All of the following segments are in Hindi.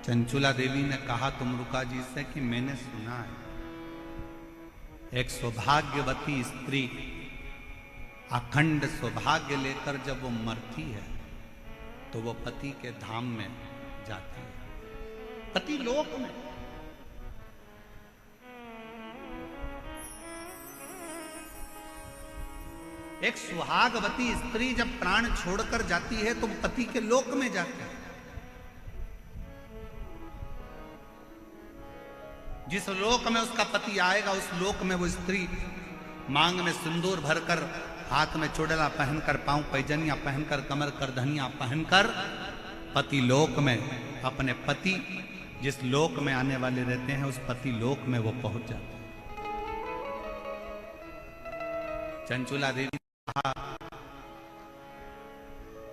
चंचुला देवी ने कहा तुमरुका जी से कि मैंने सुना है एक सौभाग्यवती स्त्री अखंड सौभाग्य लेकर जब वो मरती है तो वो पति के धाम में जाती है, पति लोक में। एक सुहागवती स्त्री जब प्राण छोड़कर जाती है तो पति के लोक में जाती है। जिस लोक में उसका पति आएगा उस लोक में वो स्त्री मांग में सिंदूर भरकर, हाथ में चोड़ला पहनकर, पांव पैजनिया पहनकर, कमर करधनिया पहनकर पति लोक में अपने पति जिस लोक में आने वाले रहते हैं उस पति लोक में वो पहुंच जाते हैं। चंचुला देवी ने कहा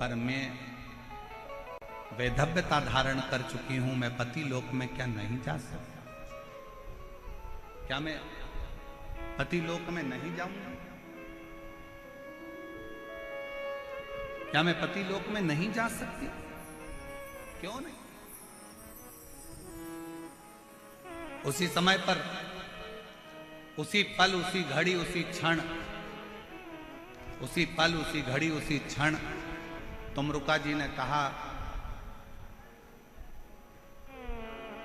पर मैं वैधव्यता धारण कर चुकी हूं, मैं पति लोक में क्या नहीं जा सकता? क्या मैं पति लोक में नहीं जाऊंगा? क्या मैं पति लोक में नहीं जा सकती? क्यों नहीं? उसी समय पर, उसी पल, उसी घड़ी, उसी क्षण, उसी पल, उसी घड़ी, उसी क्षण तुमरुका जी ने कहा,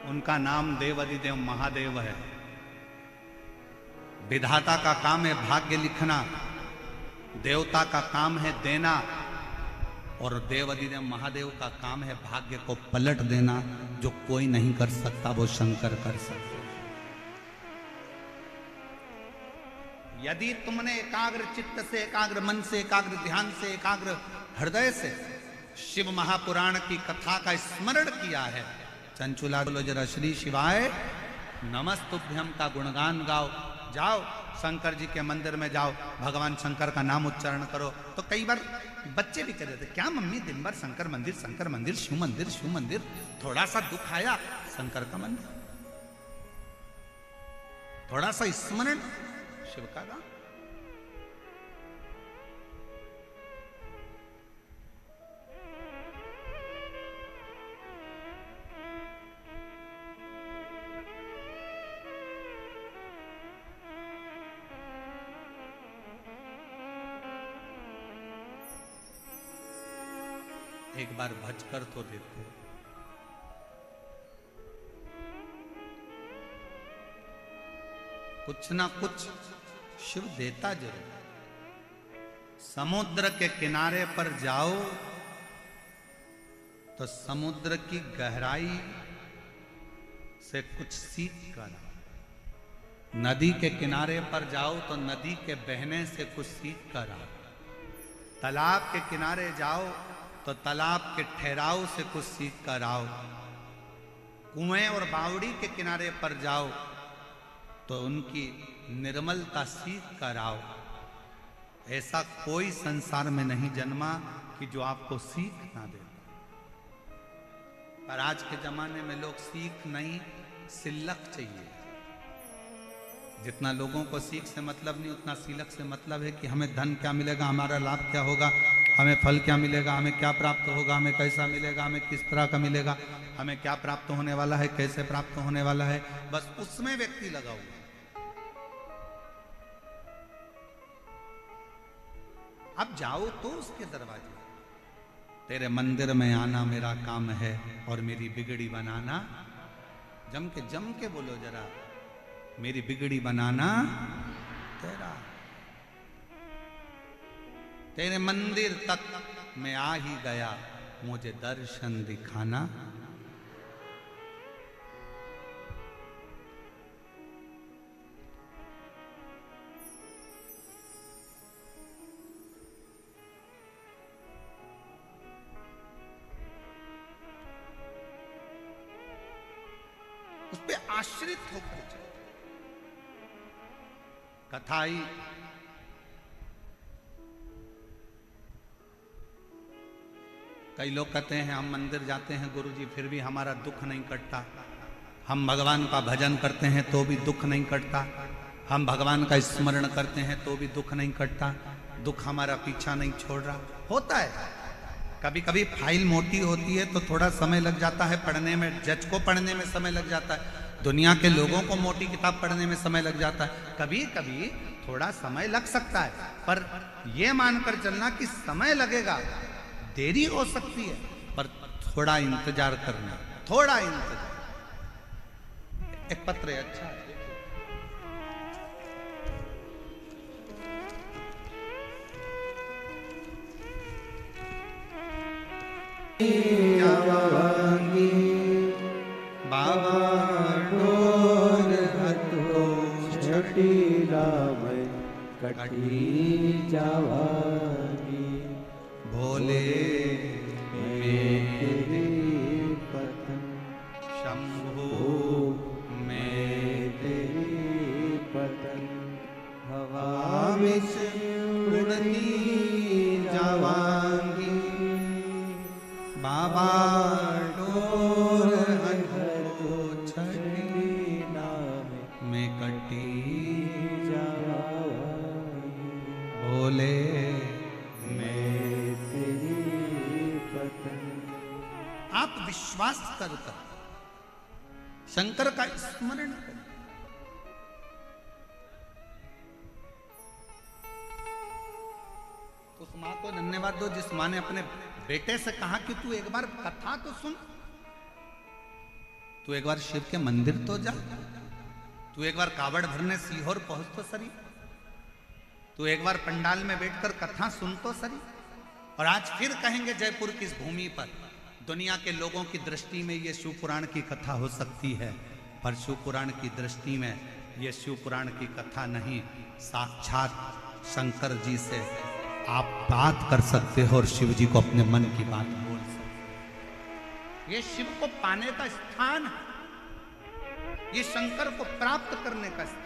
उनका नाम देवाधिदेव महादेव है। विधाता का काम है भाग्य लिखना, देवता का काम है देना, और देवाधिदेव महादेव का काम है भाग्य को पलट देना। जो कोई नहीं कर सकता वो शंकर कर सकते। यदि तुमने एकाग्र चित्त से, एकाग्र मन से, एकाग्र ध्यान से, एकाग्र हृदय से शिव महापुराण की कथा का स्मरण किया है, चंचुला बोलो जरा श्री शिवाय नमस्तुभ्यम का गुणगान गाओ, जाओ शंकर जी के मंदिर में जाओ, भगवान शंकर का नाम उच्चारण करो। तो कई बार बच्चे भी कह रहे थे, क्या मम्मी दिन भर शंकर मंदिर, शंकर मंदिर, शिव मंदिर, शिव मंदिर, थोड़ा सा दुख आया शंकर का मंदिर, थोड़ा सा स्मरण शिव का नाम। एक बार भज कर तो देखो। कुछ ना कुछ शिव देता जरूर। समुद्र के किनारे पर जाओ तो समुद्र की गहराई से कुछ सीख कर आओ। नदी के किनारे पर जाओ तो नदी के बहने से कुछ सीख कर आओ। तालाब के किनारे जाओ तो तालाब के ठहराव से कुछ सीख कर आओ। कुएं और बावड़ी के किनारे पर जाओ तो उनकी निर्मलता सीख कर आओ। ऐसा कोई संसार में नहीं जन्मा कि जो आपको सीख ना दे। पर आज के जमाने में लोग सीख नहीं, सिलक चाहिए। जितना लोगों को सीख से मतलब नहीं, उतना सिलक से मतलब है कि हमें धन क्या मिलेगा, हमारा लाभ क्या होगा, हमें फल क्या मिलेगा, हमें क्या प्राप्त होगा, हमें कैसा मिलेगा, हमें किस तरह का मिलेगा, हमें क्या प्राप्त होने वाला है, कैसे प्राप्त होने वाला है, बस उसमें व्यक्ति लगा हुआ। अब जाओ तो उसके दरवाजे, तेरे मंदिर में आना मेरा काम है और मेरी बिगड़ी बनाना। जम के बोलो जरा, मेरी बिगड़ी बनाना तेरा। तेरे मंदिर तक मैं आ ही गया, मुझे दर्शन दिखाना। उस पे आश्रित होकर कथा आई। कई लोग कहते हैं हम मंदिर जाते हैं गुरुजी फिर भी हमारा दुख नहीं कटता, हम भगवान का भजन करते हैं तो भी दुख नहीं कटता, हम भगवान का स्मरण करते हैं तो भी दुख नहीं कटता, दुख हमारा पीछा नहीं छोड़ रहा। होता है, कभी कभी फाइल मोटी होती है तो थोड़ा समय लग जाता है पढ़ने में, जज को पढ़ने में समय लग जाता है, दुनिया के लोगों को मोटी किताब पढ़ने में समय लग जाता है, कभी कभी थोड़ा समय लग सकता है, पर यह मानकर चलना कि समय लगेगा, देरी हो सकती है, पर थोड़ा इंतजार करना, थोड़ा इंतजार। एक पत्र है, अच्छा है, जावांगी बाबा डोर हतो छटीला में कटी जावांगी भोले मेरे पतन शंभु में तेरी पतन हवा में से उड़ती जावांगी बाबा डोर हतो छटीला में कटी जावांगी भोले मैं तेरी पतन। आप विश्वास कर शंकर का स्मरण करें। उस मां को धन्यवाद दो जिस मां ने अपने बेटे से कहा कि तू एक बार कथा तो सुन, तू एक बार शिव के मंदिर तो जा, तू एक बार कावड़ भरने सीहोर पहुंच तो सरी, तू एक बार पंडाल में बैठकर कथा सुन तो सरी। और आज फिर कहेंगे जयपुर की इस भूमि पर दुनिया के लोगों की दृष्टि में ये शिव पुराण की कथा हो सकती है, पर शिव पुराण की दृष्टि में ये शिव पुराण की कथा नहीं, साक्षात शंकर जी से आप बात कर सकते हो और शिव जी को अपने मन की बात बोल सकते। ये शिव को पाने का स्थान है, ये शंकर को प्राप्त करने का स्थान,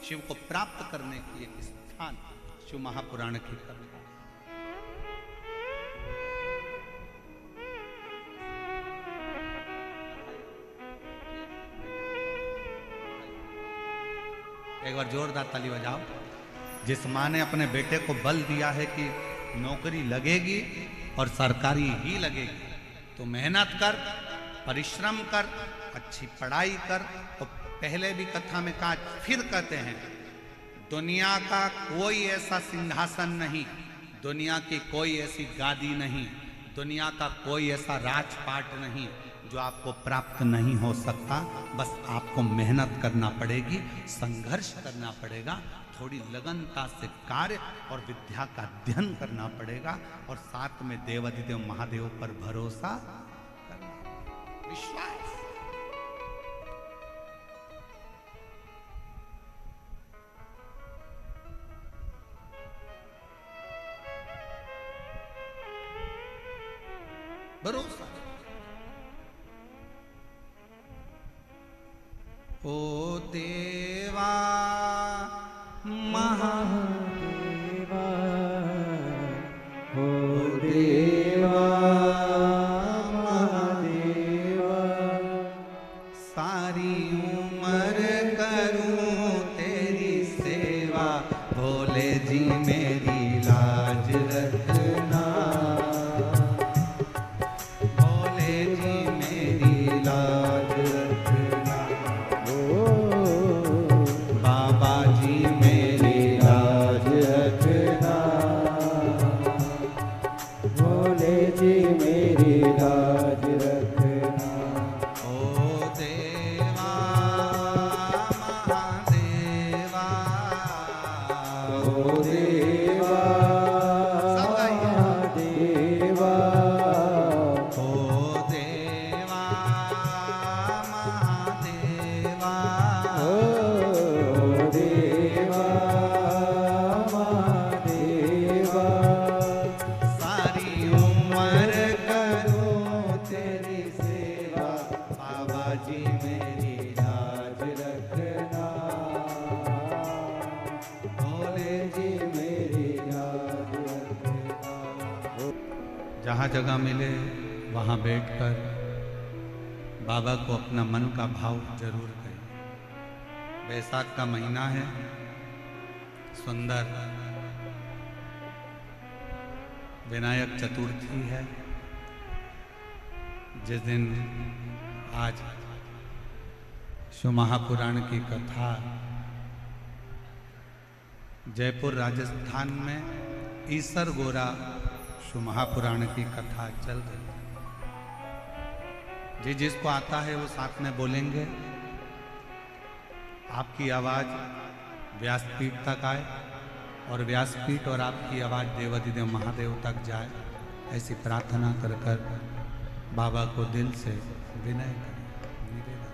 शिव को प्राप्त करने की एक स्थान शिव महापुराण की कथा। एक बार जोरदार ताली बजाओ। जिस मां ने अपने बेटे को बल दिया है कि नौकरी लगेगी और सरकारी ही लगेगी, तो मेहनत कर, परिश्रम कर, अच्छी पढ़ाई कर। तो पहले भी कथा में कहा, फिर कहते हैं, दुनिया का कोई ऐसा सिंहासन नहीं, दुनिया की कोई ऐसी गादी नहीं, दुनिया का कोई ऐसा राजपाट नहीं जो आपको प्राप्त नहीं हो सकता। बस आपको मेहनत करना पड़ेगी, संघर्ष करना पड़ेगा, थोड़ी लगनता से कार्य और विद्या का अध्ययन करना पड़ेगा, और साथ में देवाधिदेव महादेव पर भरोसा करना, विश्वास। भरोसा। ओ देवा महादेवा हो देवा महादेवा, सारी उम्र करूं तेरी सेवा, भोले जी मेरी लाज रखना, भोले जी मेरी लाज रखना, बाबा जी मेरी लाज रखना, भोले जी मेरी लाज रखना। ओ देवा महादेवा, ओ देवा महादेवा, ओ देवा महादेवा, ओ देवा महादेवा, सारी उम्र करूं तेरी सेवा, बाबा जी मेरी लाज रखना, भोले जी मेरी लाज रखना। जहाँ जगह मिले वहाँ बैठकर बाबा को अपना मन का भाव जरूर करें। बैसाख का महीना है, सुंदर विनायक चतुर्थी है, जिस दिन आज शिव महापुराण की कथा जयपुर राजस्थान में ईसर गोरा शिव महापुराण की कथा चल रही है। जी जिसको आता है वो साथ में बोलेंगे। आपकी आवाज व्यासपीठ तक आए और व्यासपीठ और आपकी आवाज देवाधिदेव महादेव तक जाए, ऐसी प्रार्थना कर कर बाबा को दिल से विनय करें, निवेदन।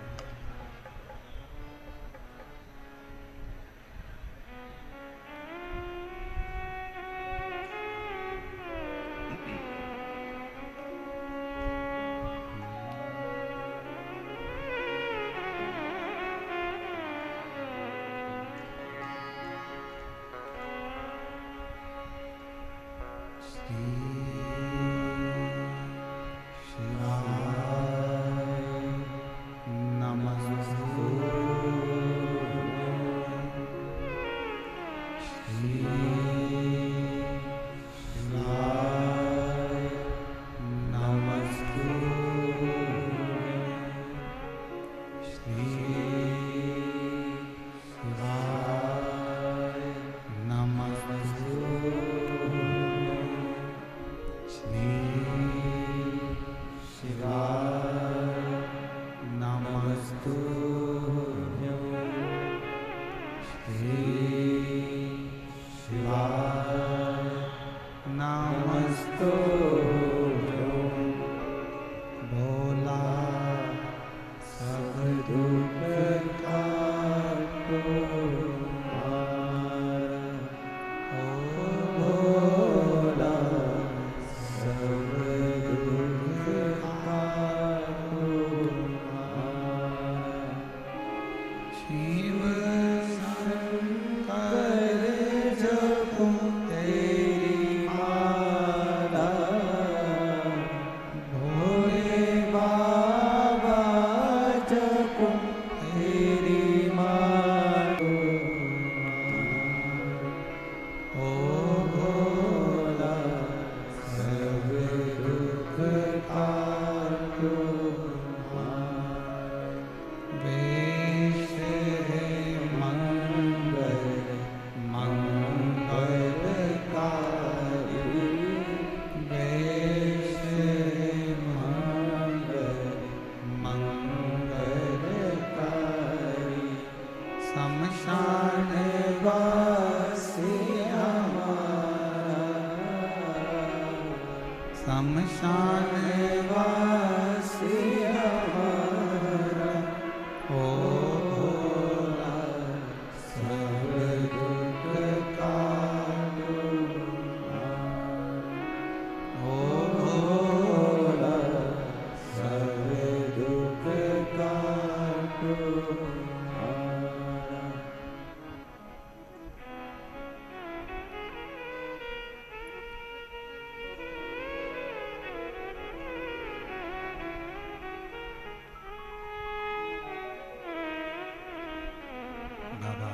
बाबा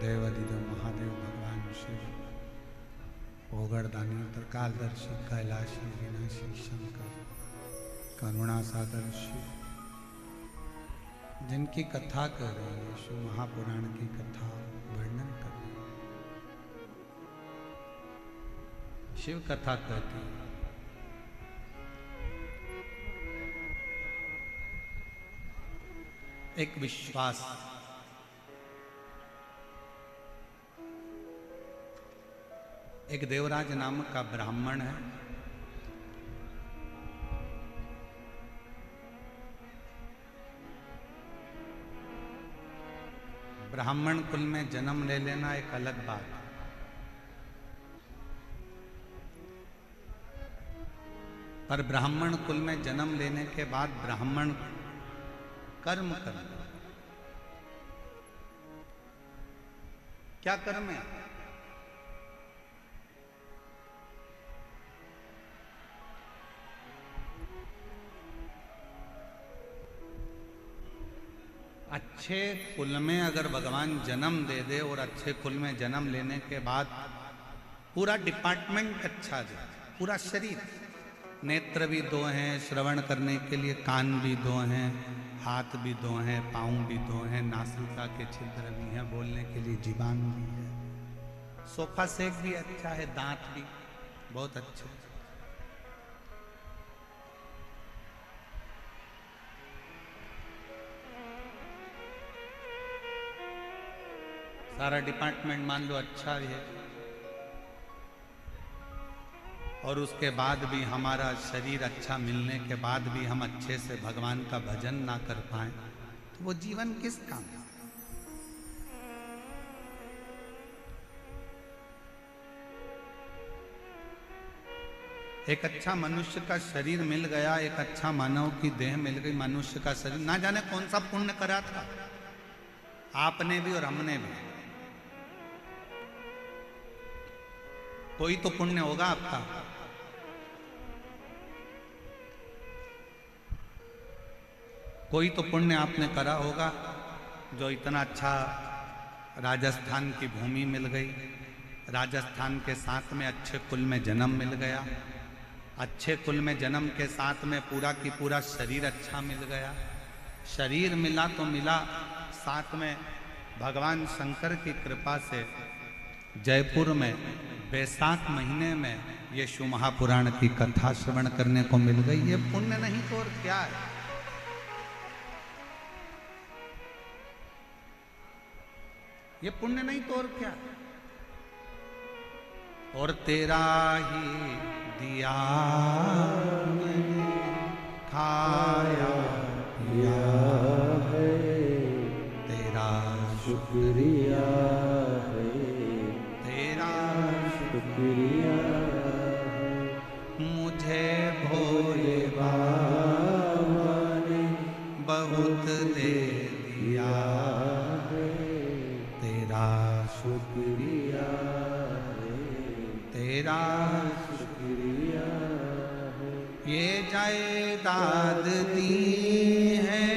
देवाधिदेव महादेव भगवान शिव ओगड़दानी त्रिकालदर्शी कैलाशी विनाशी शंकर करुणा सागर शिव, जिनकी कथा कर रहे हैं, शिव महापुराण की कथा वर्णन कर रहे हैं। शिव कथा कहती है एक विश्वास, एक देवराज नामक का ब्राह्मण है। ब्राह्मण कुल में जन्म ले लेना एक अलग बात है, पर ब्राह्मण कुल में जन्म लेने के बाद ब्राह्मण कर्म करना। क्या कर्म है? अच्छे कुल में अगर भगवान जन्म दे दे और अच्छे कुल में जन्म लेने के बाद पूरा डिपार्टमेंट अच्छा दे, पूरा शरीर। नेत्र भी दो हैं श्रवण करने के लिए, कान भी दो हैं, हाथ भी दो हैं, पाँव भी दो हैं, नासिका के छिद्र भी हैं, बोलने के लिए जीवान भी है, सोफा सेट भी अच्छा है, दांत भी बहुत अच्छे। सारा डिपार्टमेंट मान लो अच्छा है, और उसके बाद भी हमारा शरीर अच्छा मिलने के बाद भी हम अच्छे से भगवान का भजन ना कर पाए तो वो जीवन किस काम का? एक अच्छा मनुष्य का शरीर मिल गया, एक अच्छा मानव की देह मिल गई, मनुष्य का शरीर, ना जाने कौन सा पुण्य करा था आपने भी और हमने भी। कोई तो पुण्य होगा आपका। कोई तो पुण्य आपने करा होगा, जो इतना अच्छा राजस्थान की भूमि मिल गई, राजस्थान के साथ में अच्छे कुल में जन्म मिल गया, अच्छे कुल में जन्म के साथ में पूरा की पूरा शरीर अच्छा मिल गया। शरीर मिला तो मिला, साथ में भगवान शंकर की कृपा से जयपुर में बैसाख महीने में ये शिव महापुराण की कथा श्रवण करने को मिल गई। ये पुण्य नहीं तो और क्या है? ये पुण्य नहीं तो और क्या? और तेरा ही दिया मैंने खाया पिया है, तेरा शुक्रिया है, तेरा शुक्रिया है। मुझे भोले बाबा ने बहुत दे दिया, तेरा शुक्रिया है, तेरा शुक्रिया है। ये जायदाद दी है,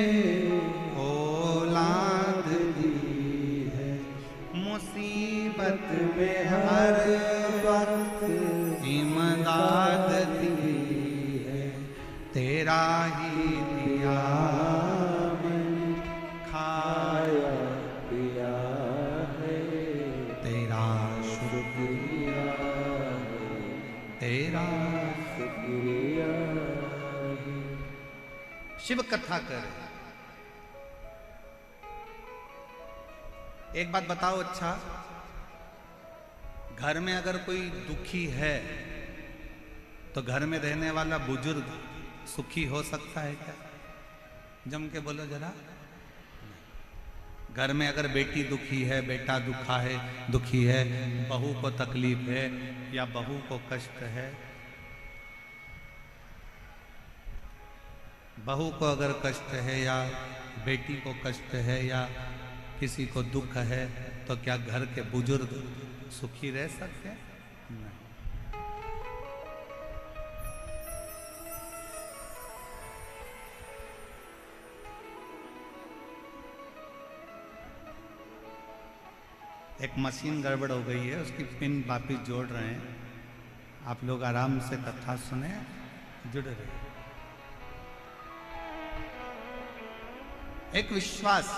औलाद दी है, मुसीबत में हर वक्त इमदाद दी है। तेरा ही दिया मैंने खाया खाया पिया है, तेरा शुक्रिया है, तेरा। शुक्रिया है। शिव कथा कर। एक बात बताओ, अच्छा घर में अगर कोई दुखी है तो घर में रहने वाला बुजुर्ग सुखी हो सकता है क्या? जम के बोलो जरा। घर में अगर बेटी दुखी है, बेटा दुखी है, बहू को तकलीफ है या बहू को कष्ट है, बहू को अगर कष्ट है या बेटी को कष्ट है या किसी को दुख है, तो क्या घर के बुजुर्ग सुखी रह सकते हैं? नहीं। एक मशीन गड़बड़ हो गई है, उसकी पिन वापिस जोड़ रहे हैं। आप लोग आराम से कथा सुने, जुड़ रहे। एक विश्वास,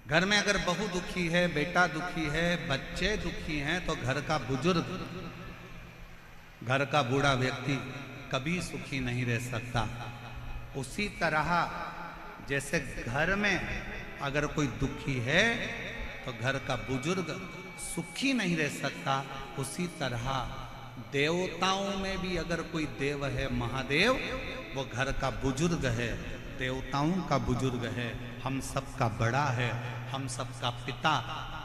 घर में अगर बहू दुखी है, बेटा दुखी है, बच्चे दुखी हैं, तो घर का बुजुर्ग, घर का बूढ़ा व्यक्ति कभी सुखी नहीं रह सकता। उसी तरह जैसे घर में अगर कोई दुखी है तो घर का बुजुर्ग सुखी नहीं रह सकता, उसी तरह देवताओं में भी अगर कोई देव है, महादेव, वो घर का बुजुर्ग है, देवताओं का बुजुर्ग है, हम सबका बड़ा है, हम सबका पिता,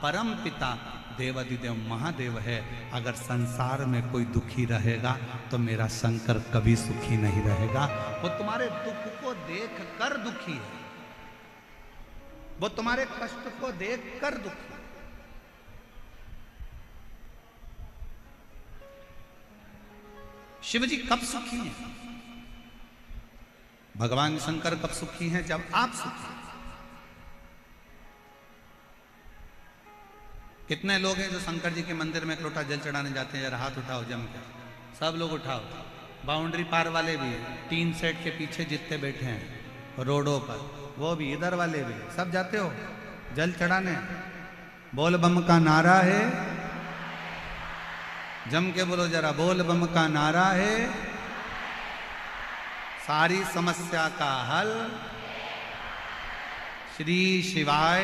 परम पिता देवादिदेव महादेव है। अगर संसार में कोई दुखी रहेगा तो मेरा शंकर कभी सुखी नहीं रहेगा। वो तुम्हारे दुख को देख कर दुखी है, वो तुम्हारे कष्ट को देख कर दुखी है। शिव जी कब सुखी हैं? भगवान शंकर कब सुखी हैं? जब आप सुखी हैं। कितने लोग हैं जो शंकर जी के मंदिर में एक लोटा जल चढ़ाने जाते हैं? जरा हाथ उठाओ जम के, सब लोग उठाओ। बाउंड्री पार वाले भी, टीन सेट के पीछे जितने बैठे हैं रोडों पर, वो भी, इधर वाले भी, सब जाते हो जल चढ़ाने। बोल बम का नारा है, जम के बोलो जरा, बोल बम का नारा है, सारी समस्या का हल श्री शिवाय